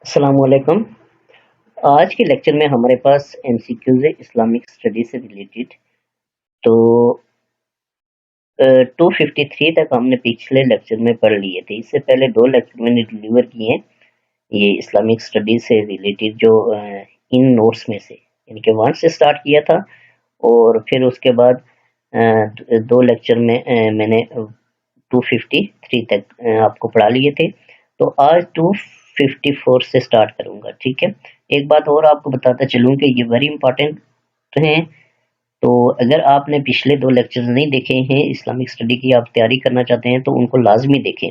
अस्सलाम वालेकुम। आज के लेक्चर में हमारे पास एमसीक्यूज है इस्लामिक स्टडी से रिलेटेड। तो 253 तक हमने पिछले लेक्चर में पढ़ लिए थे। इससे पहले दो लेक्चर मैंने डिलीवर किए हैं ये इस्लामिक स्टडी से रिलेटेड, जो इन नोट्स में से यानी कि 1 से स्टार्ट किया था और फिर उसके बाद दो लेक्चर में मैंने 253 तक आपको पढ़ा लिए थे। तो आज 254 से स्टार्ट करूंगा, ठीक है। एक बात और आपको बताता चलूं कि ये वेरी इंपॉर्टेंट है। तो अगर आपने पिछले दो लेक्चर्स नहीं देखे हैं, इस्लामिक स्टडी की आप तैयारी करना चाहते हैं, तो उनको लाजमी देखें।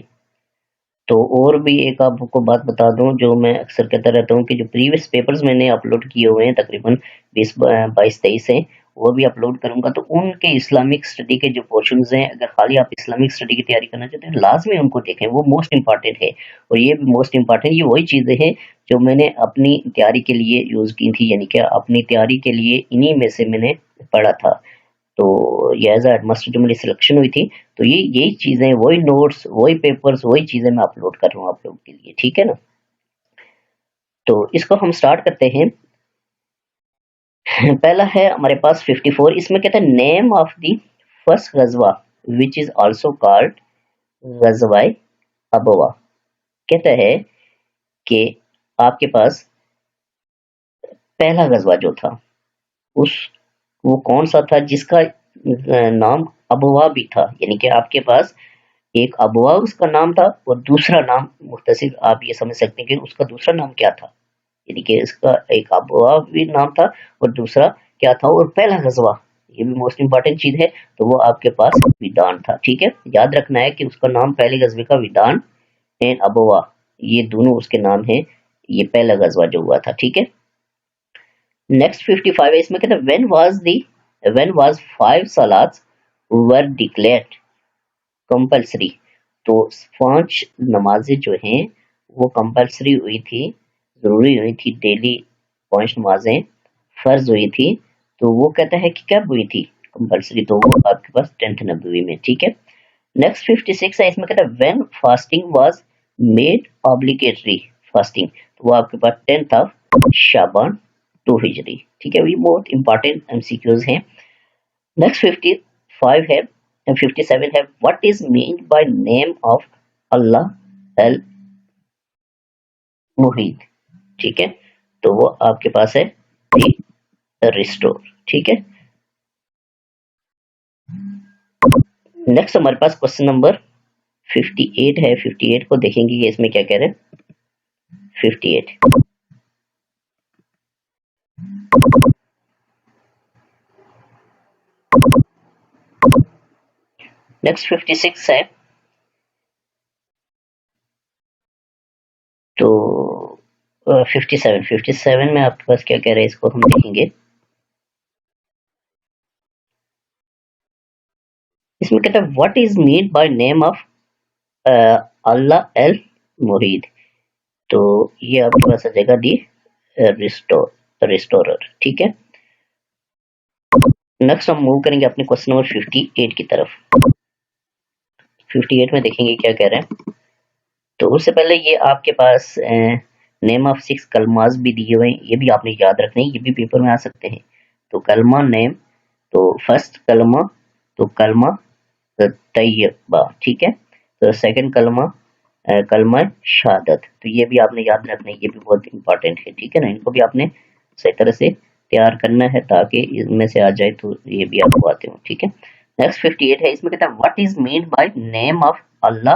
तो और भी एक आपको बात बता दूं, जो मैं अक्सर कहता रहता हूं कि जो प्रीवियस पेपर्स मैंने अपलोड किए हुए हैं, तकरीबन 20 22 23 हैं, वो भी अपलोड करूंगा। तो उनके इस्लामिक स्टडी के जो पोर्शंस हैं, अगर खाली आप इस्लामिक स्टडी की तैयारी करना चाहते हैं, लाजमी उनको देखें, वो मोस्ट इंपॉर्टेंट है। और ये भी मोस्ट इंपॉर्टेंट, ये वही चीजें हैं जो मैंने अपनी तैयारी के लिए यूज की थी, यानी कि अपनी तैयारी के लिए इन्हीं में से मैंने पढ़ा था। तो ये एज मस्ट जो मेरी सिलेक्शन हुई थी, तो ये यही चीजें, वही नोट्स, वही पेपर्स, वही चीजें मैं अपलोड कर रहा हूँ आप लोगों के लिए, ठीक है ना। तो इसको हम स्टार्ट करते हैं। पहला है हमारे पास 54। इसमें कहता है name of the first Ghazwa which is also called Ghazwae Abwa. कहता है कि आपके पास पहला गजवा जो था, उस वो कौन सा था जिसका नाम अबवा भी था, यानी कि आपके पास एक अबवा उसका नाम था और दूसरा नाम, मुख्तसिर आप ये समझ सकते हैं कि उसका दूसरा नाम क्या था। यानी कि इसका एक अबवा भी नाम था और दूसरा क्या था, और पहला गजवा, ये भी मोस्ट इंपॉर्टेंट चीज है, तो वो आपके पास विदान था, ठीक है। याद रखना है कि उसका नाम पहले गजवे का विदान एंड अबवा, ये दोनों उसके नाम हैं। ये पहला गजवा जो हुआ था, ठीक है। नेक्स्ट 55 है। इसमें कहते हैं when was 5 Salat were declared compulsory. तो 5 नमाजें जो हैं वो कंपल्सरी हुई थी, जरूरी हुई थी, डेली 5 नमाजें फर्ज हुई थी। तो वो कहता है कि कब हुई थी कंपल्सरी, तो वो आपके पास 10th नबवी में, ठीक है। नेक्स्ट 56 है। इसमें कहता है when fasting was made obligatory fasting, तो वो आपके पास 10th ऑफ शाबान 2 हिजरी, ठीक है। ये बहुत इंपॉर्टेंट एमसीक्यूज हैं। नेक्स्ट 55 है, 57 है। What is mean by name of Allah Al Muhit, ठीक है। तो वो आपके पास है रिस्टोर, ठीक है। नेक्स्ट हमारे पास क्वेश्चन नंबर 58 है। 58 को देखेंगे कि इसमें क्या कह रहे हैं। 58 नेक्स्ट 56 है। तो 57 में आपके पास क्या कह रहे हैं, इसको हम देखेंगे। इसमें कहता है what is mean by name of अल्लाह एल मुहीद। तो ये आपके पास आ जाएगा दी रिस्टोरर, ठीक है। नेक्स्ट हम मूव करेंगे अपने क्वेश्चन नंबर 58 की तरफ। 58 में देखेंगे क्या कह रहे हैं। तो उससे पहले ये आपके पास नेम ऑफ 6 कलमाज भी दिए हुए हैं, ये भी आपने याद रखने हैं, ये भी पेपर में आ सकते हैं। तो कलमा नेम, तो फर्स्ट कलमा, तो कलमा तैयबा, ठीक है। तो सेकंड कलमा कलमा शहादत, तो ये भी आपने याद रखना है, ये भी बहुत इंपॉर्टेंट है, ठीक है ना। इनको भी आपने सही तरह से तैयार करना है ताकि इनमें से आ जाए, तो ये भी आपको आते हो, ठीक है। नेक्स्ट 58 है। इसमें कहता है what is mean by name of Allah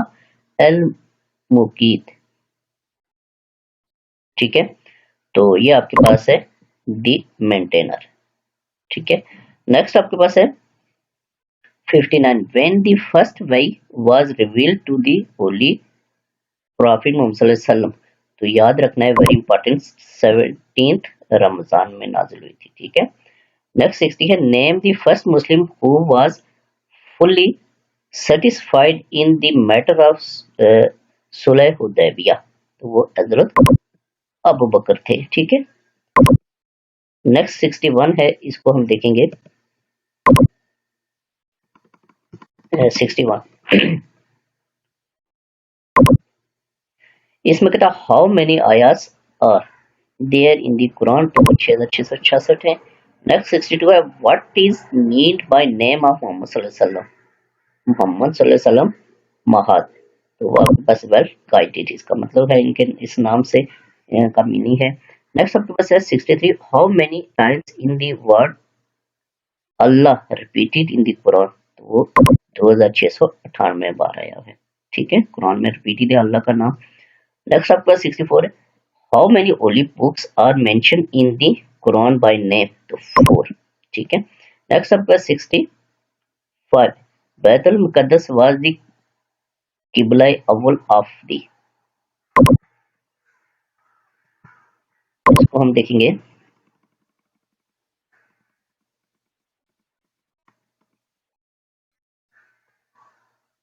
Al Muqit, ठीक है। तो ये आपके पास है दी मेंटेनर, ठीक है। नेक्स्ट आपके पास है 59 व्हेन द फर्स्ट वही was revealed to the holy prophet Mohammad सल्लल्लाहु अलैहि वसल्लम। तो याद रखना है, वेरी इंपॉर्टेंट, 17th रमजान में नाजिल हुई थी, ठीक है। नेक्स्ट 60 है। Name the first Muslim who was fully satisfied in the matter of Sulh Hudaibiya. तो वो हजरत अबू बकर थे, ठीक है। नेक्स्ट 61 है, इसको हम देखेंगे। 61 इसमें कहता how many ayas are there in the Quran, तो 6666 है। नेक्स्ट 62 है what is meant by name of Mohammad सल्लल्लाहु अलैहि वसल्लम, मोहम्मद सल्लल्लाहु अलैहि वसल्लम महाद, तो वो आपके पास वेल गाइडेड, इसका मतलब है इनके इस नाम से का मीनिंग है। नेक्स्ट आपके पास है 63 how many times in the word Allah repeated in the Quran, तो वो 2698 बार आया है। ठीक है, कुरान में रिपीटेड है अल्लाह का नाम। नेक्स्ट आपका 64 है how many holy books are mention in the Quran by name, तो 4। ठीक है। नेक्स्ट आपका 65 बैतुल मुकद्दस वाज द किबला अव्वल ऑफ द, इसको हम देखेंगे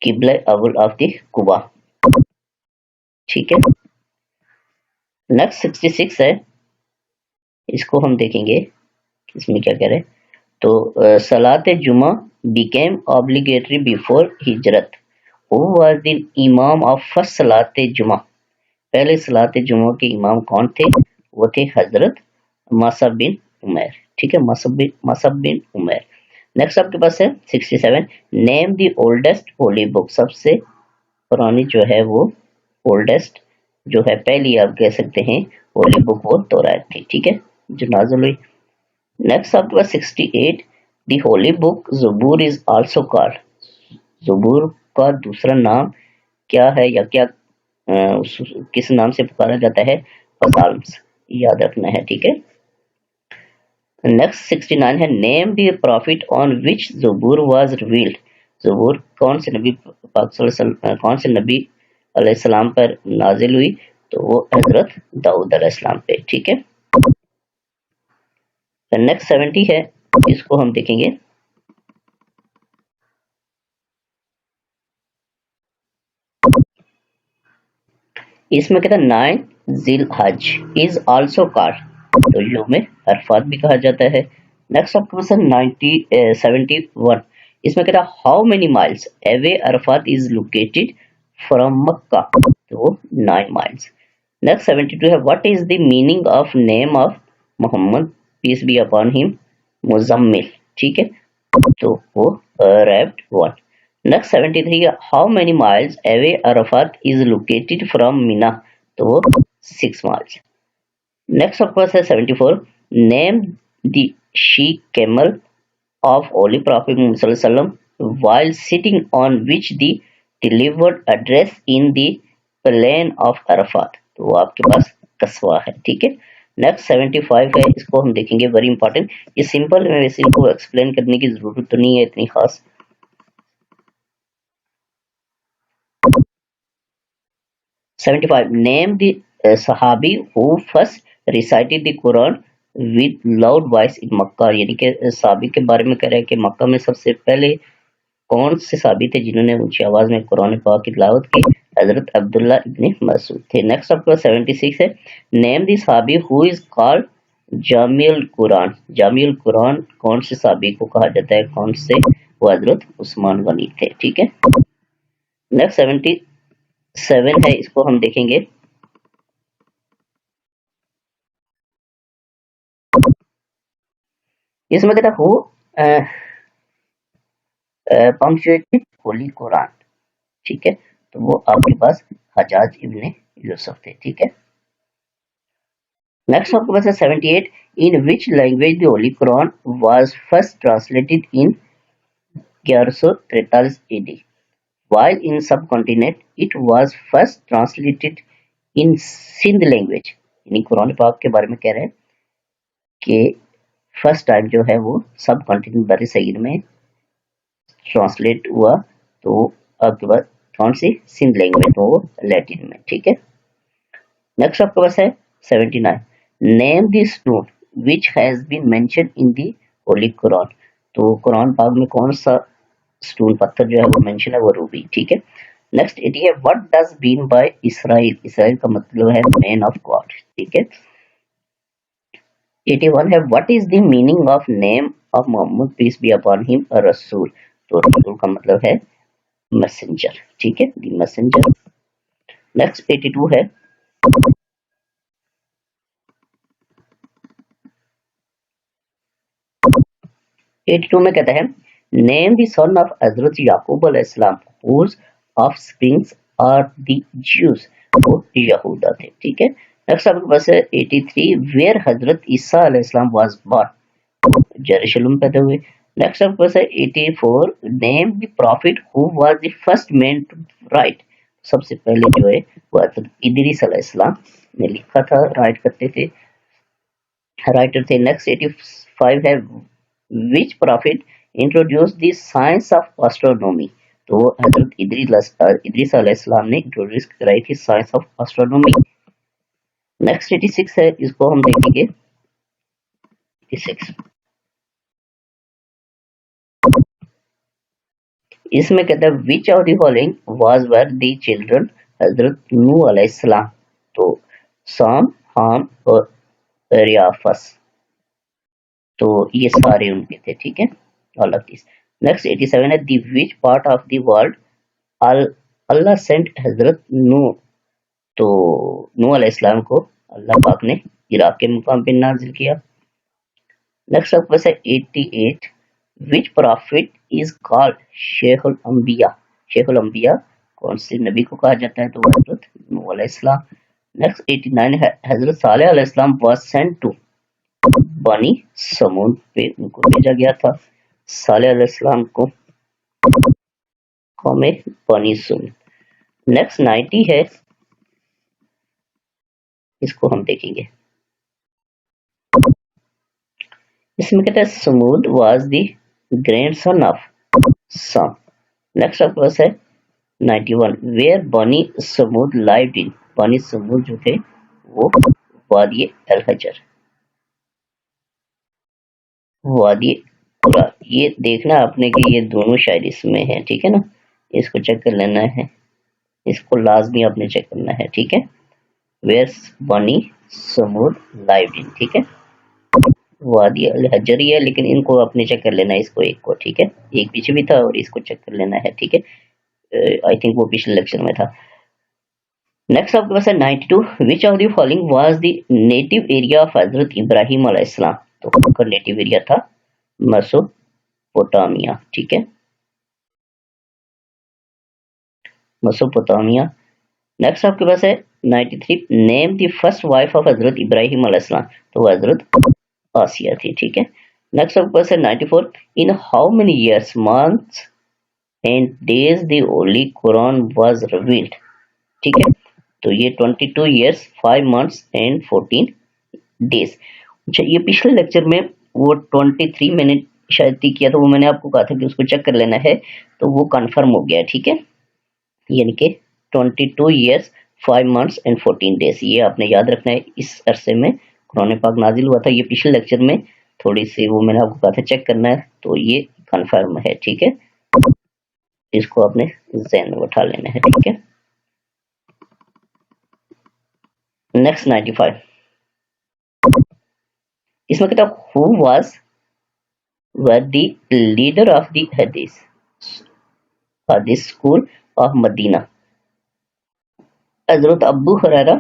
किबला अव्वल ऑफ द कुबा। ठीक है। नेक्स्ट 66 है, इसको हम देखेंगे इसमें क्या कह रहे हैं। तो सलात जुमा बिकेम ऑब्लिगेटरी बिफोर हिजरत, हु वाज द इमाम ऑफ फर्स्ट सलात जुमा, पहले सलात जुमा के इमाम कौन थे, वो थे हजरत मसअब बिन उमैर। ठीक है, मसअब बिन उमैर। नेक्स्ट आपके पास है 67 name the oldest Holi book, सबसे पुरानी जो है वो ओल्डेस्ट जो है पहली आप कह सकते हैं होली बुक वो तौरात थी। ठीक है, जो नाज़िल हुई। नेक्स्ट आपके पास 68 the holy book Zabur is also called, Zabur का दूसरा नाम क्या है या क्या किस नाम से पुकारा जाता है, पसाल्म्स, याद रखना है। ठीक है। नेक्स्ट 69 है name the prophet on which Zabur was revealed, Zabur कौन से नबी पाक कौन से नबी अलैहिस्सलाम पर नाजिल हुई, तो वो हजरत दाऊद अलैहिस्सलाम पे। ठीक है। नेक्स्ट 70 है, इसको हम देखेंगे। इसमें कहता है 9 जिल हज इज आल्सो कॉल्ड, तो यौम अरफात भी कहा जाता है। नेक्स्ट आपके पास है 71, इसमें कहता है how many miles away Arafat is located from Mecca, तो 9 माइल्स। नेक्स्ट 72 है what is the meaning of name of Mohammad peace be upon him, Muzammil. ठीक है, तो वो wrapped one. Next 73 how many miles away Arafat is located from Mina, तो वो 6 miles. Next of course है 74 name the she camel of holy prophet Muhammad सल्लल्लाहु अलैहि वसल्लम while sitting on which the delivered address in the plain of Arafat, तो वो आपके पास कस्वा है। ठीक है। नेक्स्ट 75 है, इसको हम देखेंगे, वेरी इंपॉर्टेंट, ये सिंपल है, वैसे इनको एक्सप्लेन करने की जरूरत तो नहीं है इतनी खास। 75 name the Sahabi who first recited the Quran with loud voice in Makkah, यानी कि सहाबी के बारे में कह रहे हैं कि मक्का में सबसे पहले कौन से सहाबी थे जिन्होंने ऊंची आवाज में कुरान पाक की तिलावत की, हजरत अब्दुल्ला इब्न मसूद थे। नेक्स्ट आपका 76 है name the Sahabi who is called Jamiul Quran, Jamiul Quran कौन से सहाबी को कहा जाता है, कौन से, वो हजरत उस्मान गनी थे। ठीक है। नेक्स्ट 77 है, इसको हम देखेंगे। इसमें कहता हु पंक्चुएटेड होली कुरान। ठीक है, तो वो आपके पास हजाज इब्ने यूसुफ थे। ठीक है। नेक्स्ट आपके पास है 78 in which language the holy Quran was first translated in 1143 AD, while in subcontinent it was first translated in Sindh language, यानी कुरान पाक के बारे में कह रहे हैं कि फर्स्ट टाइम जो है वो सब कॉन्टिनेंट बर सगीर में ट्रांसलेट हुआ, तो आपके पास कौन सी, सिंध लैंग्वेज, तो वो लैटिन में। ठीक है। नेक्स्ट आपके पास है 79 name the stone which has been mention in the holy Quran, तो कुरान पाक में कौन सा स्टोन पत्थर जो है वो मेंशन है, वो रूबी। ठीक है। नेक्स्ट 80 है what does been by Israel, Israel का मतलब है मैन ऑफ गॉड। ठीक है। 81 है what is the meaning of name of Mohammad peace be upon him रसूल, तो रसूल का मतलब है मैसेंजर। ठीक है, द मैसेंजर। नेक्स्ट 82 है 82 में कहता है नेम द सन ऑफ हजरत याकूब अलैहिस्सलाम whose offsprings are the Jews, वो यहूदा थे, ठीक है। नेक्स्ट आपके पास है 83 वेयर हजरत ईसा अलैहिस्सलाम वाज बॉर्न, जेरूशलेम पैदा हुए। नेक्स्ट आपके पास है 84 name the prophet who was the first man to write, सबसे पहले जो है वो हजरत इदरीस अलैहिस्सलाम ने लिखा था, राइट करते थे, राइटर थे। नेक्स्ट 85 है which prophet introduce the science of astronomy, तो हजरत इदरीस अलैहिस्सलाम ने इंट्रोड्यूस कराई थी साइंस ऑफ एस्ट्रोनॉमी। नेक्स्ट 86 है, इसको हम देखेंगे 86, इसमें कहता है which of the following was were the children हजरत नूह अलैहिस्सलाम, तो साम, हाम और रियाफस, तो ये सारे उनके थे, ठीक है, ऑल ऑफ दिस। नेक्स्ट 87 है the which part of the world Allah sent हजरत नूह, तो नूह अलैहिस्सलाम को अल्लाह पाक ने इराक के मुकाम पे नाजिल किया। नेक्स्ट आपके पास है 88 विच प्रॉफिट इज कॉल्ड शेखुल अंबिया, शेखुल अंबिया कौन से नबी को कहा जाता है, तो हजरत नूह अलैहिस्सलाम। नेक्स्ट 89 है हजरत सालेह अलैहिस्सलाम वाज सेंट टू बनी समूद पे उनको भेजा गया था, सालेह अलैहिस्सलाम को कौम बनी सुम। नेक्स्ट 90 है, इसको हम देखेंगे, इसमें कहता है Thamud was the grandson of Sam. Next आपके पास है 91 वेयर बनी समूद लाइव्ड इन, बनी समूद जो थे वो वादी अल हजर, वादी कुरा, ये देखना आपने कि ये दोनों शायद इसमें है, ठीक है ना, इसको चेक कर लेना है, इसको लाजमी आपने चेक करना है, ठीक है। वेयर बनी समूद लाइव्ड इन, ठीक है, वादी अल हजर ही है, लेकिन इनको आपने चेक कर लेना है, इसको एक को, ठीक है, एक पीछे भी था और इसको चेक कर लेना है, ठीक है, आई थिंक वो पिछले लेक्चर में था। नेक्स्ट आपके पास है 92 which of the following was the native area of हजरत इब्राहिम अलैहिस्सलाम, तो उनका नेटिव एरिया था मेसोपोटामिया, ठीक है, मेसोपोटामिया। नेक्स्ट आपके पास है 93 name the first wife of हजरत इब्राहिम अलैहिस्सलाम, तो हजरत आसिया थी, ठीक है। नेक्स्ट आपके पास है 94 in how many years months and days the holy Quran was revealed, ठीक है, तो ये 22 इयर्स 5 मंथ्स एंड 14 डेज। अच्छा, ये पिछले लेक्चर में वो 23 मैंने शायद किया था, वो मैंने आपको कहा था कि उसको चेक कर लेना है, तो वो कंफर्म हो गया, ठीक है, यानी कि 22 इयर्स 5 मंथ्स एंड 14 डेज, ये आपने याद रखना है, इस अरसे में कुरान पाक नाजिल हुआ था। ये पिछले लेक्चर में थोड़ी सी वो मैंने आपको कहा था चेक करना है, तो ये कंफर्म है, ठीक है, इसको आपने ज़हन में उठा लेना है, ठीक है। नेक्स्ट 95, इसमें कहता है who was were the leader of the हदीस school of Medina, Hazrat Abu Huraira,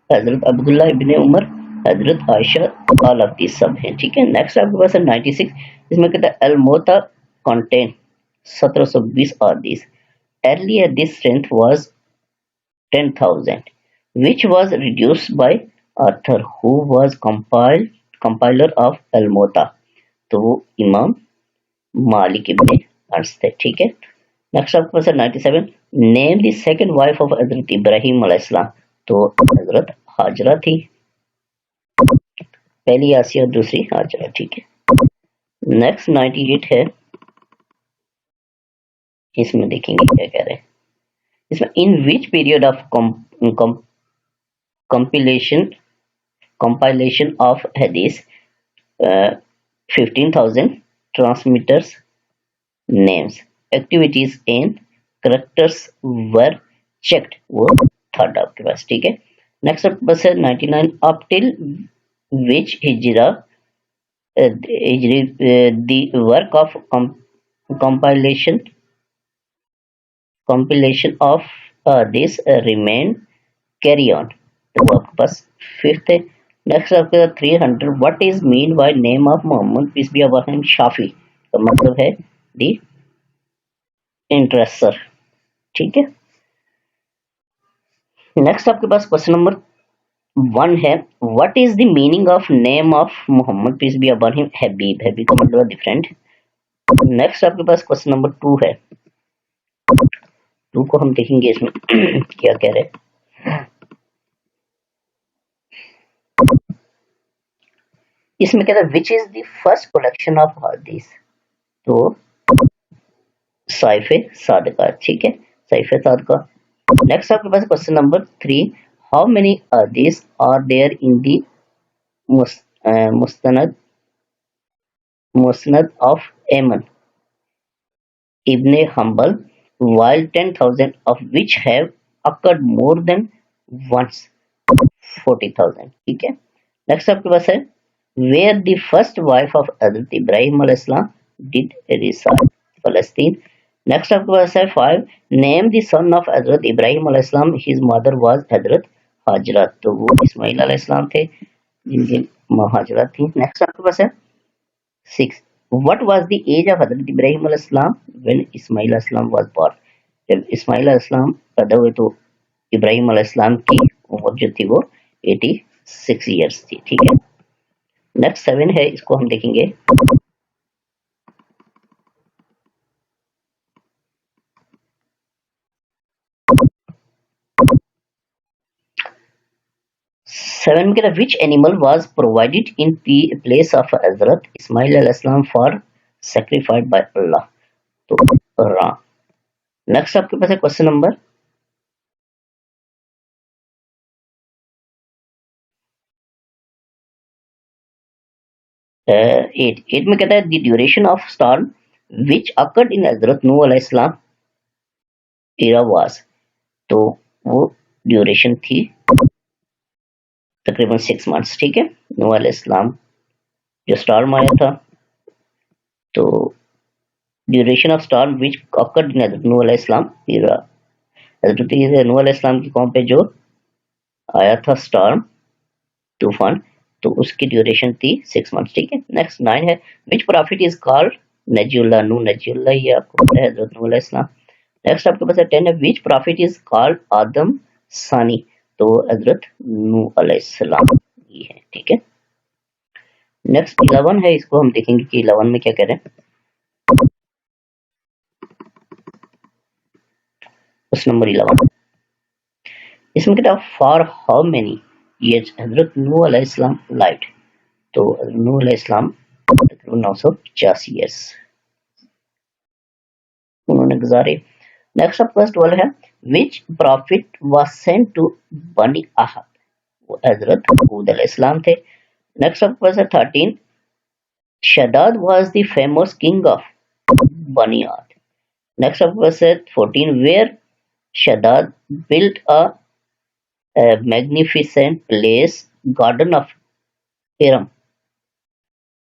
Hazrat Abdullah Ibn Umar, Hazrat Ayesha, all of this सब हैं, ठीक है। नेक्स्ट आपके पास है 96, इसमें कहता है अल मोता कंटेन 1720 हदीस, earlier this strength was 10,000 which was reduced by author who was compiler of al mota, तो वो इमाम मालिक इब्ने अनस थे, ठीक है। नेक्स्ट आपके पास है 97 name the second wife of हजरत इब्राहिम अलैहिस्सलाम, तो हजरत हाजरा थी, पहली आसिया और दूसरी हाजरा, ठीक है। नेक्स्ट 98 है, इसमें देखेंगे क्या कह रहे हैं, इसमें in which period of compilation of hadith 15,000 transmitters names activities and characters were checked, वो थर्ड आपके पास, ठीक है। नेक्स्ट आपके पास है 99 up till which hijra the work of compilation of this remain carry on, तो वो आपके पास फिफ्थ है। नेक्स्ट आपके 300 what is mean by name of Mohammad peace be upon him Shafi, का मतलब है दी इंटरेस्टर। ठीक है, नेक्स्ट आपके पास क्वेश्चन नंबर 1 है, what is the meaning of name of Mohammad peace be upon him Habib. Habib का मतलब डिफरेंट। नेक्स्ट आपके पास क्वेश्चन नंबर 2 है, 2 को हम देखेंगे इसमें क्या कह रहे हैं। इसमें कहता है which is the first collection of हदीस, तो साइफे सादका। ठीक है, साइफे सादका। नेक्स्ट आपके पास क्वेश्चन नंबर 3, हाउ मेनी हदीस आर देयर इन दी मुस्तनद मुस्नद ऑफ एमन इब्ने हम्बल, while 10,000 of which have occurred more than once 40,000। ठीक है, नेक्स्ट आपके पास है where the first wife of हजरत इब्राहिम अलैहिस्सलाम did reside, फलस्तीन। नेक्स्ट आपके पास है 5, नेम द सन ऑफ हजरत इब्राहिम अलैहिस्सलाम, हिज मदर वाज हजरत हाजरा, तो वो इस्माइल अलैहिस्सलाम थे जिनकी मां हाजरा थी। नेक्स्ट आपके पास है 6, what was the age of हजरत इब्राहिम अलैहिस्सलाम when इस्माइल अलैहिस्सलाम was born, जब इस्माइल अलैहिस्सलाम पैदा हुए तो इब्राहिम अलैहिस्सलाम की उम्र जो थी वो 86 ईयर्स थी। ठीक है, नेक्स्ट 7 है, इसको हम देखेंगे। 7 में कहता है which animal was provided in place of हजरत इस्माइल अलैहिस्सलाम फॉर सैक्रिफाइड बाय अल्लाह, तो राम। नेक्स्ट आपके पास है क्वेश्चन नंबर 8, 8 में कहता है the duration of storm which occurred in हजरत नूह अलैहिस्सलाम एरा वाज, तो वो ड्यूरेशन थी तकरीबन 6 मंथ्स। ठीक है, नूह अलैहिस्सलाम जो स्टॉर्म आया था, तो duration of storm which occurred in हजरत नूह अलैहिस्सलाम एरा, हजरत नूह अलैहिस्सलाम की कौम पे जो आया था स्टॉर्म तूफान, तो उसकी ड्यूरेशन थी 6 मंथ्स। ठीक है, नेक्स्ट 9 है विच प्रॉफिट इज कॉल्ड नजीउल्लाह, नूह नजीउल्लाह, ये आपको पता है हजरत नूह अलैहिस्सलाम। नेक्स्ट आपके पास है 10 है विच प्रॉफिट इज कॉल्ड आदम सानी, तो हजरत नूह अलैहिस्सलाम ये है। ठीक है, नेक्स्ट 11 है, इसको हम देखेंगे कि 11 में क्या कह रहे हैं। क्वेश्चन नंबर 11, इसमें कहता है फॉर हाउ मेनी ईयर्स हजरत नूह अलैहिस्सलाम लाइव्ड, तो नूह अलैहिस्सलाम तकरीबन 950 ईयर्स उन्होंने गुजारे। नेक्स्ट आपके पास 12 है which prophet was sent to बनी अहद, वो हजरत हूद अलैहिस्सलाम थे। नेक्स्ट आपके पास है 13, शदाद was the famous king of बनी आद। नेक्स्ट आपके पास है 14, वेयर शदाद built a magnificent place garden of हिरम,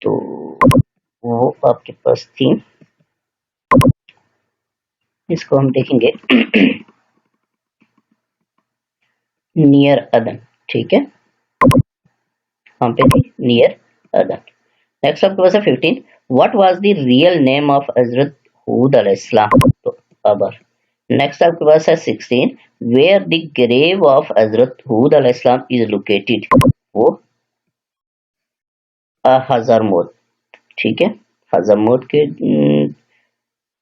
तो वो आपके पास थी, इसको हम देखेंगे नियर अदन। ठीक है, हम पे थी नियर अदन। नेक्स्ट आपके पास है 15, what was the real name of हजरत हूद अलैहिस्सलाम, तो अबर। नेक्स्ट आपके पास है 16, वेयर द ग्रेव ऑफ हजरत हूद अलैहिस्सलाम इज लोकेटेड, वो हजरमौत। ठीक है, हजरमौत के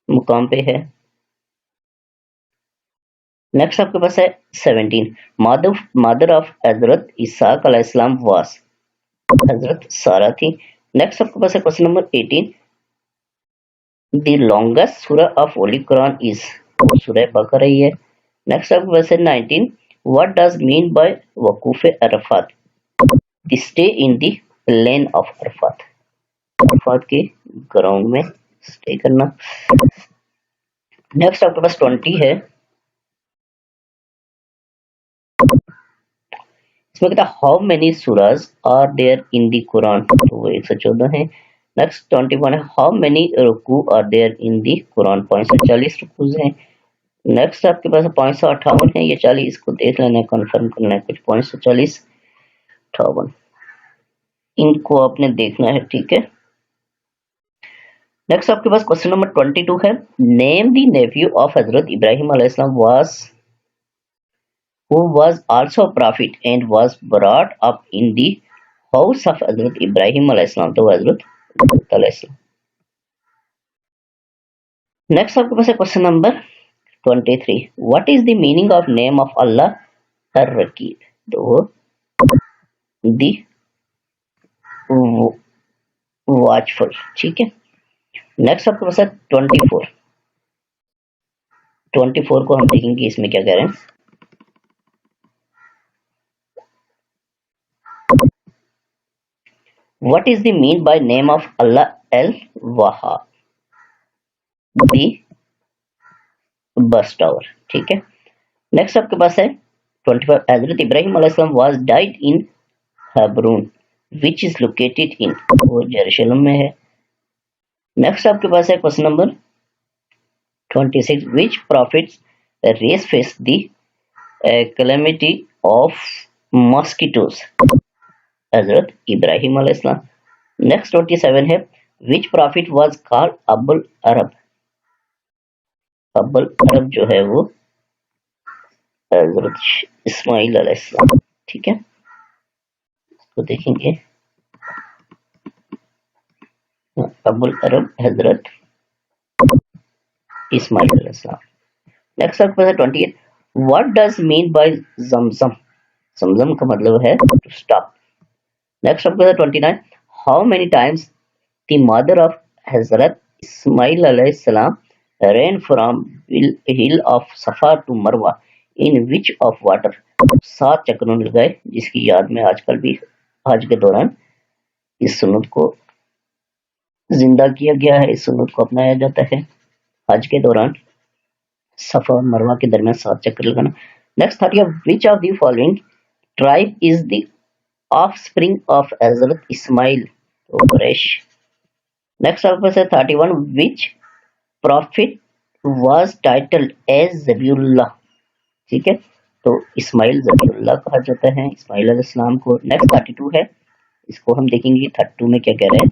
मुकाम पे है। नेक्स्ट आपके पास है 17, मदर ऑफ हजरत इसाक अलैहिस्सलाम वास, हजरत सारा थी। नेक्स्ट आपके पास है क्वेश्चन नंबर 18, द लॉन्गेस्ट सूरा ऑफ होली कुरान इज, सूरह बकरा ही है। नेक्स्ट आपके पास है 19, व्हाट डज मीन बाय वकूफ Arafat, the stay in the plain of Arafat, Arafat के ग्राउंड में स्टे करना। नेक्स्ट आपके पास 20 है, इसमें कहता है हाउ मेनी सूराज are there in the Quran, तो वो 114 है। नेक्स्ट 21 है हाउ मेनी रुकू are there in the Quran, 540 रुकूज हैं। नेक्स्ट आपके पास 558 है, ये 40 इसको देख लेना है, कंफर्म करना है कुछ, 540 58 इनको आपने देखना है। ठीक है, नेक्स्ट आपके पास क्वेश्चन नंबर 22 है, नेम द नेफ्यू ऑफ हजरत इब्राहिम अलैहिस्सलाम was who was also a prophet and was brought up in the house of हजरत इब्राहिम अलैहिस्सलाम, तो हजरत लूत अलैहिस्सलाम। नेक्स्ट आपके पास है question number 23, what is the meaning of name of अल्लाह हर रकीब, तो दी वॉचफुल, ठीक है। नेक्स्ट आपके पास है 24, 24 को हम देखेंगे इसमें क्या कह रहे हैं। What is the mean by name of अल्लाह एल वहाब, दी बस टावर, ठीक है। नेक्स्ट आपके पास है 25, हजरत इब्राहिम अलैहिस्सलाम was died in Hebron which is located in, वो जेरूशलम में है। नेक्स्ट आपके पास है question number 26, which prophets race face the calamity of mosquitoes, हजरत इब्राहिम अलैहिस्सलाम। नेक्स्ट 27 है, which prophet was called Abul अरब, अबुल अरब जो है वो हजरत इस्माइल अलैहिस्सलाम, ठीक है। तो देखेंगे अबुल अरब हजरत इस्माइल अलैहिस्सलाम। नेक्स्ट आपके पास है 28, व्हाट डज मीन बाय जमजम, जमजम का मतलब है टू स्टॉप। नेक्स्ट आपके पास है 29, how many times the mother of हजरत इस्माइल अलैहिस्सलाम ran from hill of सफा टू मरवा इन विच ऑफ वाटर, 7 चक्रों लगाए, जिसकी याद में आजकल भी हज के दौरान इस सुन्नत को जिंदा किया गया है, इस सुन्नत को अपनाया जाता है हज के दौरान सफा और मरवा के दरमियान 7 चक्कर लगाना। Next 30, which of the following tribe is the offspring of हजरत इस्माइल, तो कुरैश। नेक्स्ट आपके पास है 31, विच प्रॉफिट वाज टाइटल्ड एज ज़बीउल्लाह, ठीक है, तो इस्माइल ज़बीउल्लाह कहा जाता है इस्माइल अलैहिस्सलाम को। नेक्स्ट 32 है, इसको हम देखेंगे 32 में क्या कह रहे हैं।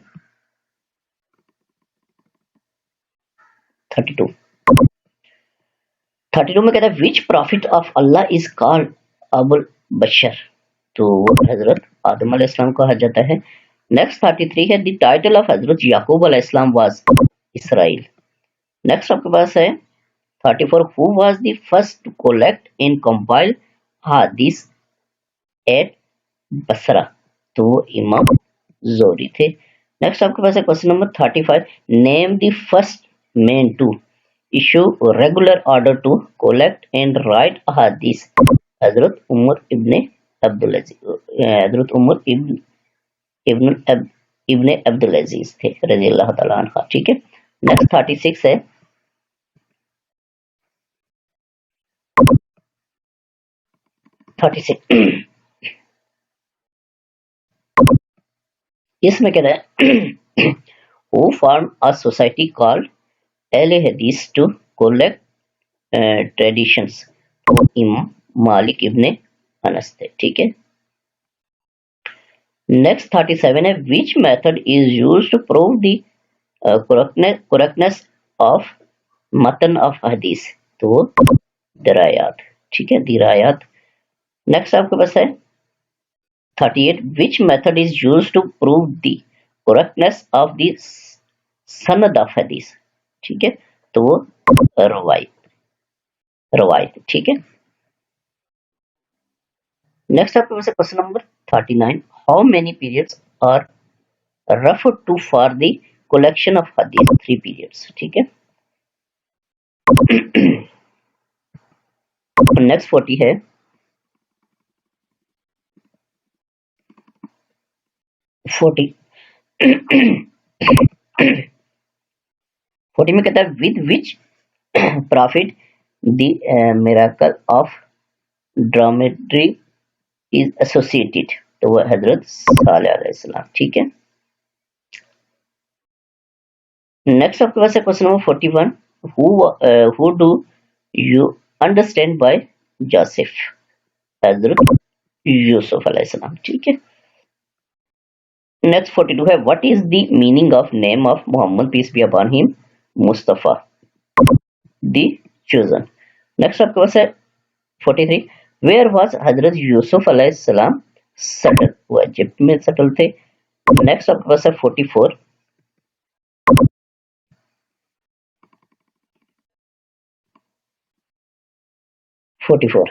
32 में कहता है, विच प्रॉफिट ऑफ अल्लाह इज कॉल्ड अबुल बशर, तो वो हजरत आदम अलैहिस्सलाम कहा जाता है। नेक्स्ट 33 है, द टाइटल ऑफ हजरत याकूब अलैहिस्सलाम वाज इसराइल। नेक्स्ट आपके पास है 34, who was the first to collect and compile हदीस एट बसरा, तो वो इमाम जोरी थे। नेक्स्ट आपके पास है question number 35, name the first man to issue regular order to collect and write हदीस, हजरत उमर इब्ने अब्दुल अजीज, हजरत उमर इब्ने अब्दुल अजीज थे रज़ियल्लाहु ताला अन्हु, ठीक है। नेक्स्ट 36 है, इसमें कह रहा है who form a society called अहले हदीस टू कलेक्ट ट्रेडिशंस, तो इमाम मालिक इब्ने अनस थे, ठीक है। नेक्स्ट 37 है, which method is used to prove the correctness of मतन ऑफ हदीस, तो दरायात, ठीक है, दिरायात। नेक्स्ट आपके पास है 38, which method is used to prove the correctness of the सनद ऑफ हदीस, ठीक है, तो वो रवायत, ठीक है। नेक्स्ट आपके पास है question number 39, how many periods are referred to for the collection of hadith, 3 periods, ठीक है। नेक्स्ट 40 है, 40 40 में कहता है, with which prophet the miracle of dromedary is associated, तो वह हजरत सालेह अलैहिस्सलाम, ठीक है। नेक्स्ट आपके पास है question number 41, who do you understand by Joseph, हजरत यूसुफ अलैहिस्सलाम, ठीक है। नेक्स्ट 42 है what is the meaning of name of Mohammad peace be upon him Mustafa the chosen. Next आपके पास है 43 वेयर वाज हजरत यूसुफ अलैहिस्सलाम सेटल, वो इजिप्ट में सेटल थे। नेक्स्ट आपके पास है 44 44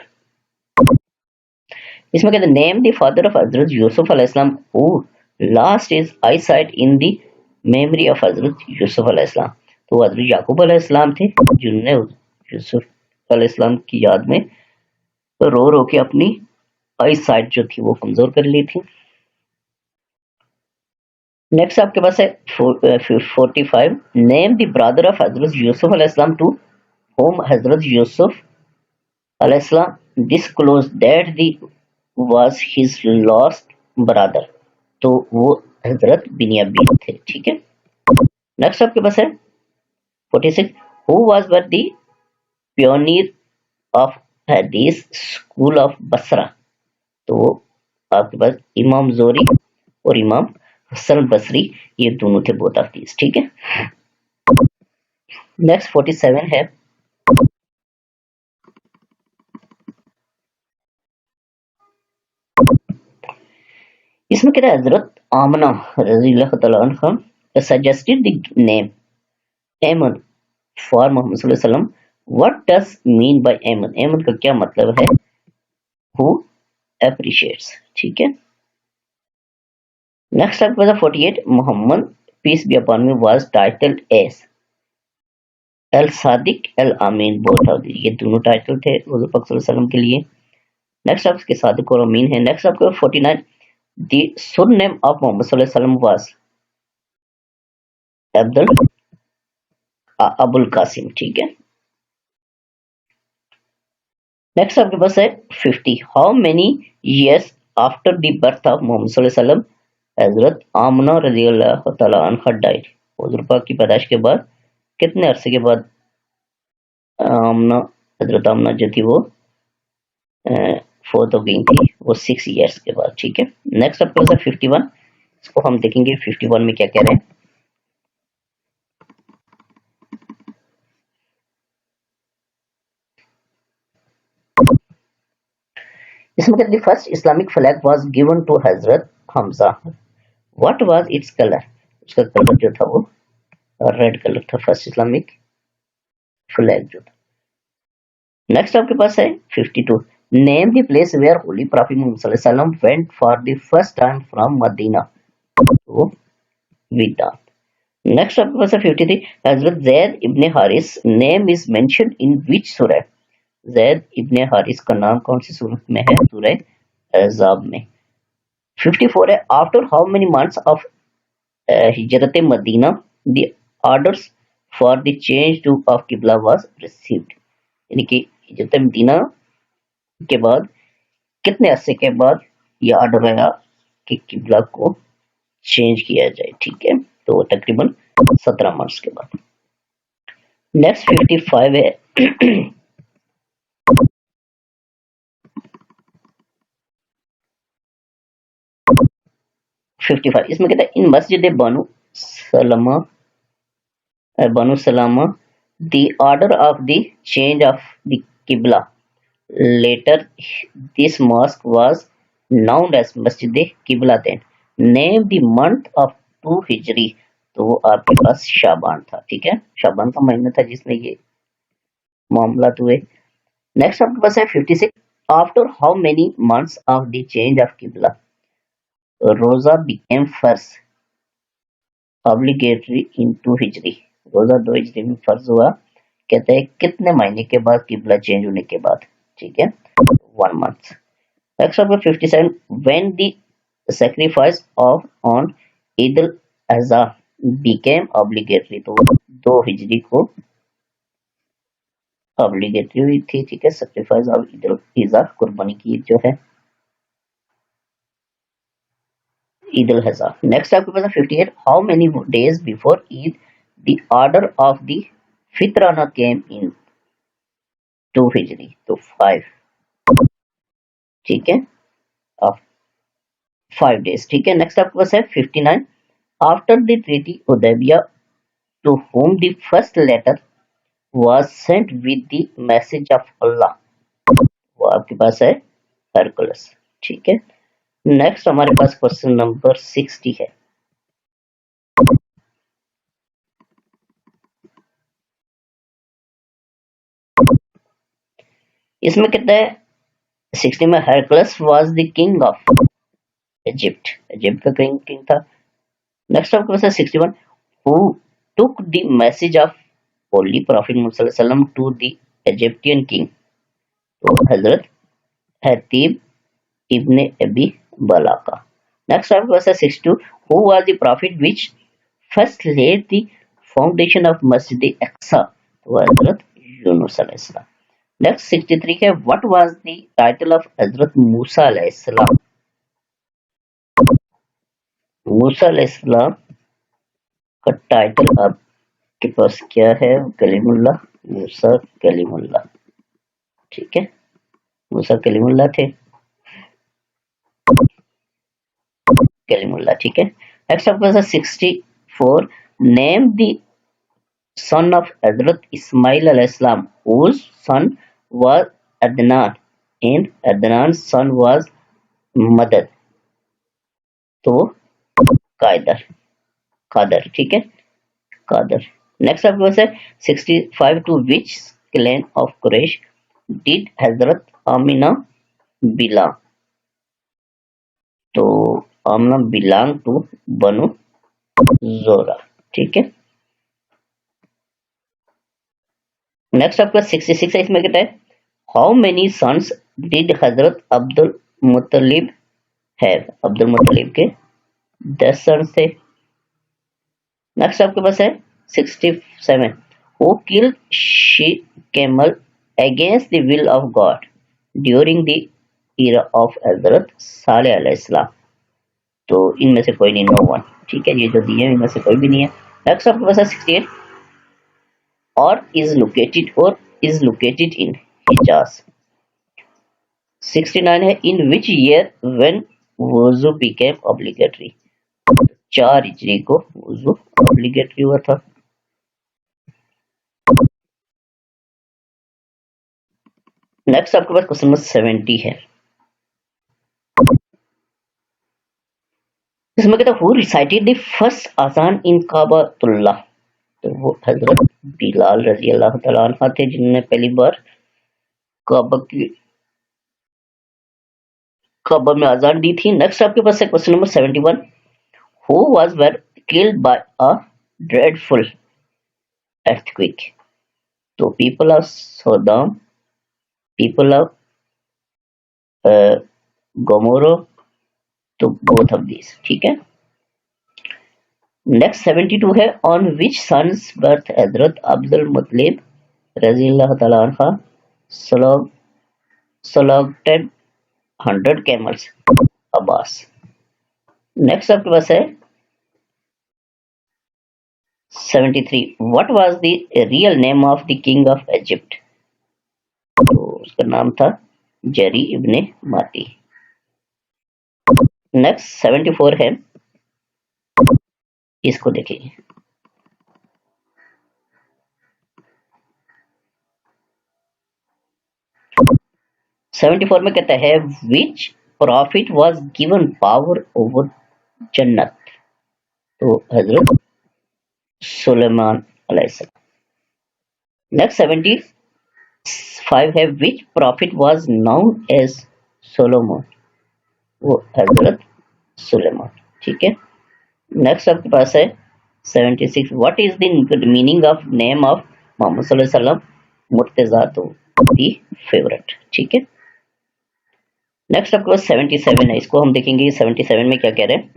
इसमें कहते हैं नेम द फादर ऑफ हजरत यूसुफ अलैहिस्सलाम who last is I site in the memory of हजरत यूसुफ अलैहिस्सलाम। तो हजरत याकूब अलैहिस्सलाम थे जिन्होंने यूसुफ अलैहिस्सलाम की याद में रो रो के अपनी आई साइट जो थी वो कमजोर कर ली थी। नेक्स्ट आपके पास है 45 नेम द ब्रदर ऑफ हजरत यूसुफ अलैहिस्सलाम टू होम हजरत यूसुफ अलैहिस्सलाम disclose that the was his lost brother. तो वो हजरत बिन्यामीन थे, ठीक है। नेक्स्ट आपके पास है 46 who was were the pioneer of हदीस स्कूल ऑफ बसरा। तो आपके पास इमाम जोरी और इमाम हसन बसरी ये दोनों थे बोथ ऑफ दीस, ठीक है। नेक्स्ट 47 है इसमें कहता है हजरत आमना रजी अल्लाह तआला अन्हा सजेस्टेड द नेम एमन फॉर मोहम्मद सल्लल्लाहु अलैहि वसल्लम। व्हाट डज मीन बाय एमन, एमन का क्या मतलब है? हु अप्रिशिएट्स, ठीक है। नेक्स्ट आपके पास 48 मोहम्मद पीस बी अपॉन में वाज टाइटल्ड एज अल सादिक अल अमीन, बोथ ऑफ ये दोनों टाइटल थे हुजूर पाक सल्लल्लाहु अलैहि वसल्लम के लिए। नेक्स्ट आपके सादिक और अमीन है। नेक्स्ट आपके 49 द सरनेम ऑफ मोहम्मद सल्लल्लाहु अलैहि वसल्लम वाज अब्दुल अबुल कासिम, ठीक है। नेक्स्ट आपके पास है 50 how many years after the birth of Mohammad सल्लल्लाहु अलैहि वसल्लम हजरत आमना रजी अल्लाह तआला अन्हा डाइड। हुजूर पाक की पैदाइश के बाद कितने अरसे के बाद आमना हजरत आमना जो थी वो फोर्थ हो गई थी, वो 6 इयर्स के बाद, ठीक है। नेक्स्ट आपके पास है 51 इसको हम देखेंगे 51 में क्या कह रहे हैं। इसमें कहते हैं first Islamic flag was given to हजरत हमजा। व्हाट वाज इट्स कलर, उसका कलर जो था वो रेड कलर था, फर्स्ट इस्लामिक फ्लैग जो था। नेक्स्ट आपके पास है 52 name the place where holy prophet Mohammad सल्लल्लाहु अलैहि वसल्लम went for the first time from Medina. तो विदा। नेक्स्ट आपके पास है 53 हजरत जैद इब्ने हारिस name is mentioned in which सूरह। जैद इब्ने हारिस का नाम कौन सी सूरत में है? सूरह अहज़ाब में। 54 है after how many months of हिजरत Medina the orders for the change to of किबला वाज रिसीव्ड। यानी कि हिजरत मदीना के बाद कितने अरसे के बाद ये ऑर्डर आया कि किबला को चेंज किया जाए, ठीक है। तो तकरीबन 17 मंथ्स के बाद। नेक्स्ट 55 है 55 इसमें कहता है इन मस्जिद सलमा बनु सलामा the order of the change of the किबला later this mosque was known as मस्जिद किबला then name the month of 2 हिजरी। तो वो आपके पास शाबान था, ठीक है। शाबान का महीना था जिसमें ये मामला हुए। नेक्स्ट आपके पास है 56 after how many months of the change of किबला रोजा बिकेम फर्स्ट ऑब्लिगेटरी इन 2 हिजरी। रोजा 2 हिजरी में फर्ज हुआ, कहते हैं कितने महीने के बाद किबला चेंज होने के बाद, ठीक है, 1 मंथ। नेक्स्ट आपका 57 when the sacrifice of on ईद अल अज़हा बिकेम ऑब्लिगेटरी। तो 2 हिजरी को ऑब्लिगेटरी हुई थी, ठीक है, सैक्रिफाइस ऑफ ईद अल अज़हा कुर्बानी की जो है ईद अल अज़हा। नेक्स्ट आपके पास 58 हाउ मेनी डेज बिफोर ईद द ऑर्डर ऑफ द फितराना केम इन 2 हिजरी। तो 5, ठीक है। अब 5 days, ठीक है। नेक्स्ट आपके पास है 59, आफ्टर द ट्रीटी उदैबिया to whom the first letter was sent with the message of Allah, वो आपके पास है हरकुलस, ठीक है। नेक्स्ट हमारे पास क्वेश्चन नंबर 60 है। इसमें कितना है 60 में, Heraclius was the king of Egypt, Egypt का किंग था। नेक्स्ट आपके पास है 61, who took the message of holy prophet Mohammad सल्लल्लाहु अलैहि वसल्लम टू द इजिप्टियन किंग, तो हजरत हतीब इब्ने अबी बलाका। नेक्स्ट आपके पास है 62, who was the prophet which first laid the foundation of मस्जिद अक्सा, तो हजरत यूनुस अलैहिस्सलाम। नेक्स्ट 63 है, what was the title of हजरत मूसा अलैहिस्सलाम, मूसा अलैहिस्सलाम का टाइटल आपके पास क्या है, कलीमुल्लाह, मूसा कलीमुल्लाह, ठीक है, मूसा कलीमुल्लाह थे, कलीमुल्लाह, ठीक है। नेक्स्ट आपके पास है 64, नेम द सन ऑफ हजरत इस्माइल अलैहिस्सलाम whose son was Adnan and Adnan son was मदद, तो कादर, कादर, ठीक है, कादर। नेक्स्ट आपके पास है 65, to which clan of Quraish did हजरत आमिना बिलोंग, तो आमिना बिलोंग टू बनु जोरा, ठीक है। नेक्स्ट आपका 66 है, इसमें कहता है how many sons did Hazrat Abdul मुत्तलिब have, Abdul मुत्तलिब के 10 सन्स थे। नेक्स्ट आपके पास है 67, who killed she camel against the will of God during the era of हजरत सालेह अलैहिस्सलाम, तो इनमें से कोई नहीं, नो वन, ठीक है, ये जो दिए इनमें से कोई भी नहीं है। नेक्स्ट आपके पास है 68, और इज लोकेटेड इन हिजाज। 69 है, इन विच ईयर व्हेन वुजू बिकेम ऑब्लिगेटरी, 4 हिजरी को वुजू ऑब्लिगेटरी हुआ था। नेक्स्ट आपके पास क्वेश्चन नंबर 70 है, इसमें कहता है हु रिसाइटेड द फर्स्ट अजान इन काबातुल्लाह, तो वो हजरत बिलाल रजी अल्लाह तआला अन्हु थे जिन्होंने पहली बार काबा में अजान दी थी। नेक्स्ट आपके पास है question number 71, who was were killed by a dreadful earthquake, तो people of Sodom, people of Gomorrah, तो बोथ ऑफ दिस, ठीक है। नेक्स्ट 72 है, ऑन विच सन्स बर्थ हजरत अब्दुल मुत्तलिब रजी अल्लाह तआला अन्हा slaughted 100 camels, अब्बास। नेक्स्ट आपके पास है 73, what was the real name of the king of Egypt, तो उसका नाम था जेरी इब्ने माती। नेक्स्ट 74 है, इसको देखिए, सेवेंटी फोर में कहता है which prophet was given power over जन्नत, तो हजरत सुलेमान अलैहिस्सलाम। नेक्स्ट 75 है, which prophet was known as Solomon, वो हजरत सुलेमान, ठीक है। नेक्स्ट आपके पास है 76, what is the meaning of name of Mohammad सल्लल्लाहु अलैहि वसल्लम मुर्तजा, तो दी फेवरेट, ठीक है। नेक्स्ट आपके पास 77 है, इसको हम देखेंगे 77 में क्या कह रहे हैं।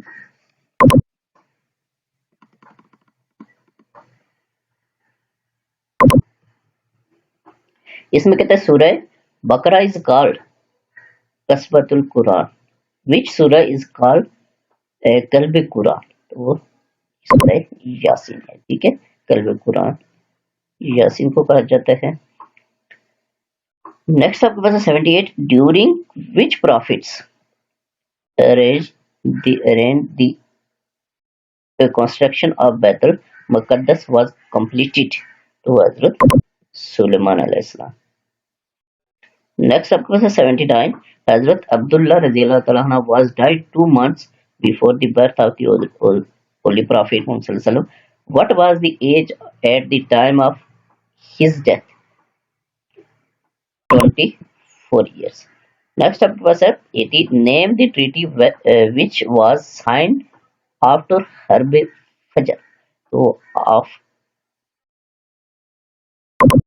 इसमें कहता है सूरह बकरा इज कॉल्ड कसबतुल कुरान, विच सूरह इज कॉल्ड कल्ब कुरान, तो वो सूरह यासीन है, ठीक है, कल्ब कुरान यासीन को कहा जाता है। नेक्स्ट आपके पास है 78, during which prophets raise the construction of Baitul Muqaddas was completed to Hazrat Sulaiman alayhi salam. Next up was 79. Hazrat Abdullah radiallahu ta'ala anhu was died 2 months before the birth of the Holy Prophet Muhammad sallallahu alaihi wasallam. What was the age at the time of his death? 24 years. Next up was 80. Name the treaty which was signed after Harb Fajr. So of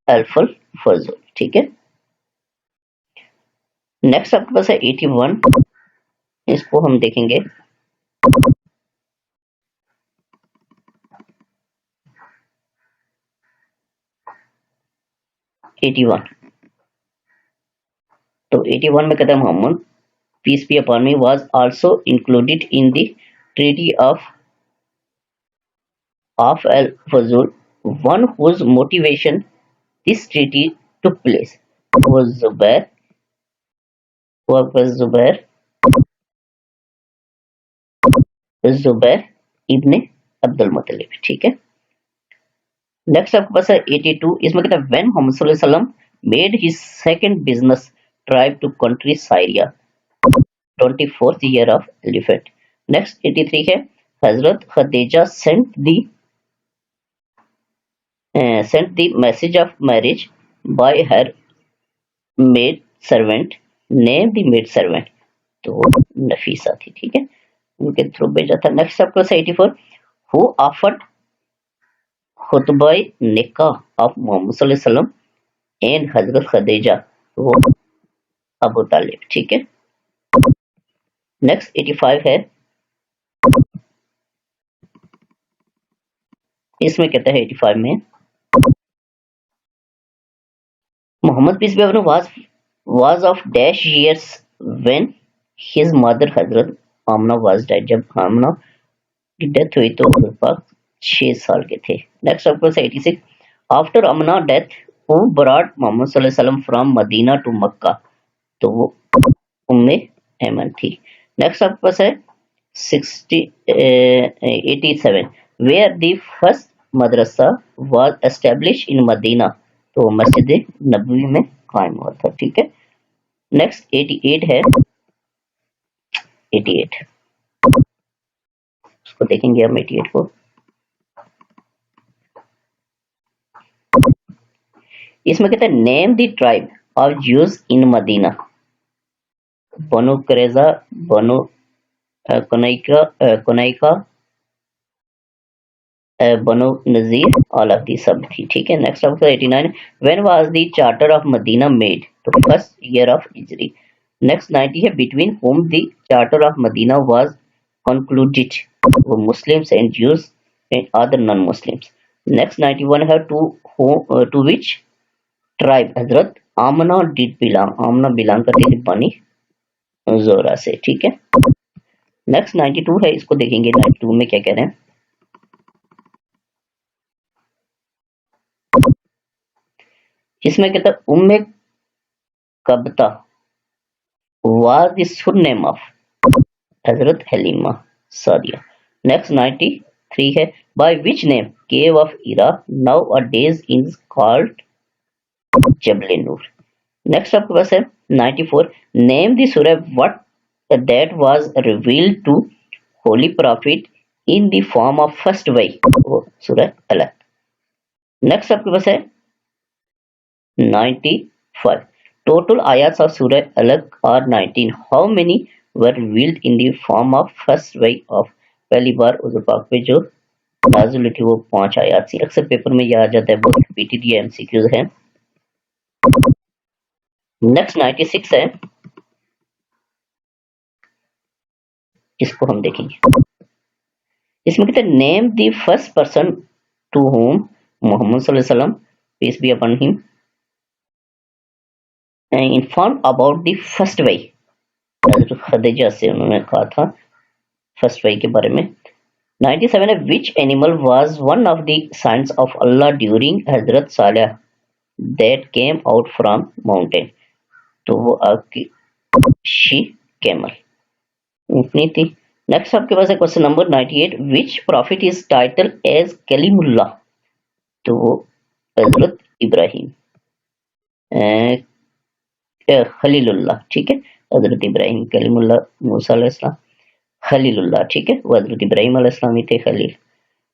अल्फल फजल, ठीक है। Next आपके पास है 81, इसको हम देखेंगे। तो 81 में कहता है मोहम्मद peace be upon me was also included in the treaty of अल फजूल, on whose motivation this treaty took place was जुबैर इब्ने अब्दुल मुत्तलिब, ठीक है। नेक्स्ट आपके पास है 82, इसमें कहता है व्हेन मोहम्मद सल्लल्लाहु अलैहि वसल्लम made his second business trip to country Syria, 24th year of elephant. Next 83 है हजरत Khadija sent the message of marriage by her maid servant, name the maid servant, तो नफीसा थी, ठीक है, उनके थ्रू भेजा था। नेक्स्ट आपको 84, हु ऑफर्ड खुतबा निकाह ऑफ मोहम्मद सल्लल्लाहु अलैहि वसल्लम एंड हजरत खदीजा, वो अबू तालिब, ठीक है। नेक्स्ट 85 है, इसमें कहता है 85 में Muhammad peace be upon was of dash years when his mother Hazrat Amna was died, जब आमना की डेथ हुई तो पाक 6 साल के थे। नेक्स्ट आपको 86, after Amina death who brought Muhammad सल्लल्लाहु अलैहि वसल्लम फ्रॉम मदीना टू मक्का, तो वो उम्मे ऐमन थी। नेक्स्ट आपके पास है 87, where the first madrasa was establish in Medina, तो मस्जिद नबवी में कायम हुआ था, ठीक है। नेक्स्ट 88 है, 88 उसको देखेंगे हम 88 को। इसमें कहते हैं name the tribe of Jews in Medina, बनु करेजा, बनु कुनैका, बनु नजीर, ऑल ऑफ दी सब थी, ठीक है। नेक्स्ट आपको 89, when was the charter of Medina made, तो फर्स्ट ईयर ऑफ हिजरी। नेक्स्ट 90 है, between whom the charter of Medina was concluded, वो Muslims and Jews and other non Muslims. Next 91 है, टू विच ट्राइब हजरत आमना did belong, आमना belong करती थी बनी जोरा से, ठीक है। नेक्स्ट 92 है, इसको देखेंगे 92 में क्या कह रहे हैं। इसमें कहता है उम्मे कबता was the surname of Hazrat Halima Sadia. Next 93 है, by which name cave of Hira nowadays is called Jabal Noor. Next आपके पास है 94, नेम द सूरह what that was revealed to holy prophet in the form of first way, वो सूरह अलग। Next आपके पास है 95, total ayats of surah alaq are 19, how many were revealed in the form of first way of, पहली बार उस पाक पे जो नाज़िल हुई थी वो 5 आयात थी। अक्सर पेपर में यह आ जाता है, बहुत रिपीटेड ये एमसीक्यूज है। नेक्स्ट 96 है, इसको हम देखेंगे। इसमें कहते हैं name the first person to whom Muhammad सल्लल्लाहु अलैहि वसल्लम peace be upon him inform about the first वे, हजरत खदीजा से उन्होंने कहा था फर्स्ट वे के बारे में। 97 है, which animal was one of the science of अल्लाह ड्यूरिंग हजरत सालेह that came out from mountain, तो वो आपकी शी कैमल ऊँटनी थी नेक्स्ट आपके पास है question number 98, which prophet is title as कलीमुल्लाह? तो वो हजरत इब्राहिम खलीलुल्लाह, ठीक है। हजरत इब्राहिम कलीमुल्लाह, मूसा अलैहिस्सलाम खलीलुल्लाह, ठीक है, वो हजरत इब्राहिम अलैहिस्सलाम ही थे खलील।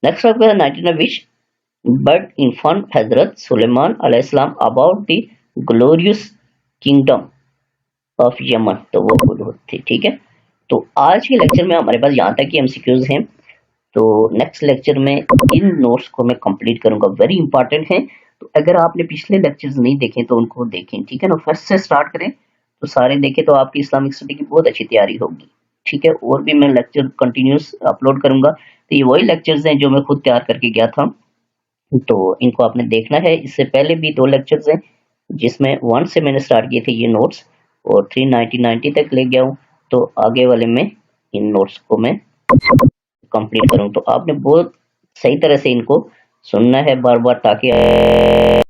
नेक्स्ट आपका 99, विच बर्ड इन्फॉर्म हजरत सुलेमान अलैहिस्सलाम about the glorious kingdom of Yemen? तो वो हुदहुद थी, ठीक है। तो आज के लेक्चर में हमारे पास यहाँ तक ही एमसीक्यूज हैं। तो नेक्स्ट लेक्चर में इन नोट्स को मैं कंप्लीट करूंगा, वेरी इंपॉर्टेंट है। तो अगर आपने पिछले लेक्चर्स नहीं देखे तो उनको देखें, ठीक है ना। फर्स्ट से स्टार्ट करें तो सारे देखें तो आपकी इस्लामिक स्टडी की बहुत अच्छी तैयारी होगी, ठीक है। और भी मैं लेक्चर कंटिन्यूस अपलोड करूंगा, तो ये वही लेक्चर्स हैं जो मैं खुद तैयार करके गया था, तो इनको आपने देखना है। इससे पहले भी 2 लेक्चर्स हैं जिसमें 1 से मैंने स्टार्ट किए थे ये नोट्स, और 390 तक ले गया हूँ। तो आगे वाले में इन नोट्स को मैं कंप्लीट करूँ, तो आपने बहुत सही तरह से इनको सुनना है बार बार, ताकि